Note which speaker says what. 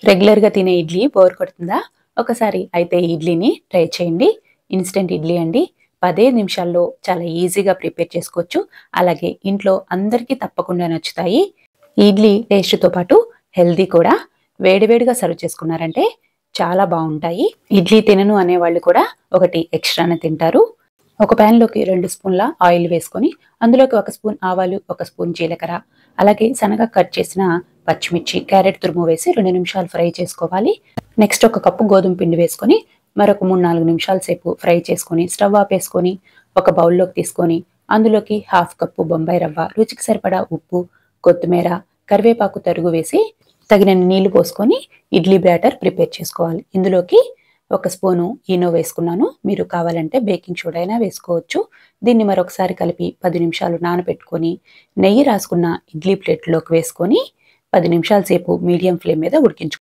Speaker 1: రెగ్యులర్‌గా తినే ఇడ్లీ బోర్ కొడుతుందా? ఒకసారి అయితే ఈ ఇడ్లీని ట్రై చేయండి. ఇన్‌స్టంట్ ఇడ్లీ అండి. 15 నిమిషాల్లో చాలా ఈజీగా ప్రిపేర్ చేసుకోవచ్చు. అలాగే ఇంట్లో అందరికీ తప్పకుండా నచ్చుతాయి. ఈ ఇడ్లీ టేస్ట్‌తో పాటు హెల్తీ కూడా. వేడివేడిగా సర్వ్ చేసుకున్నారంటే చాలా బావుంటాయి. ఇడ్లీ తినను అనేవాళ్ళు కూడా ఒకటి ఎక్స్‌ట్రానే తింటారు. ఒక ప్యాన్‌లోకి 2 స్పూన్ల ఆయిల్ వేసుకొని, అందులోకి 1 స్పూన్ ఆవాలు, 1 స్పూన్ జీలకర్ర, అలాగే సన్నగా కట్ చేసిన పచ్చిమిర్చి, క్యారెట్ తురుము వేసి 2 నిమిషాలు ఫ్రై చేసుకోవాలి. నెక్స్ట్ ఒక కప్పు గోధుమ పిండి వేసుకొని, మరొక 3, 4 నిమిషాల సేపు ఫ్రై చేసుకొని, స్టవ్ ఆపేసుకొని, ఒక బౌల్‌లోకి తీసుకొని, అందులోకి హాఫ్ కప్పు బొంబాయి రవ్వ, రుచికి సరిపడా ఉప్పు, కొత్తిమీర, కరివేపాకు తరుగు వేసి, తగినన్ని నీళ్లు పోసుకొని ఇడ్లీ బ్యాటర్ ప్రిపేర్ చేసుకోవాలి. ఇందులోకి 1 స్పూను ఈనో వేసుకున్నాను. మీరు కావాలంటే బేకింగ్ సోడా అయినా వేసుకోవచ్చు. దీన్ని మరొకసారి కలిపి 10 నిమిషాలు నానబెట్టుకొని, నెయ్యి రాసుకున్న ఇడ్లీ ప్లేట్‌లోకి వేసుకొని 10 నిమిషాల సేపు మీడియం ఫ్లేమ్ మీద ఉడికించుకోవాలి.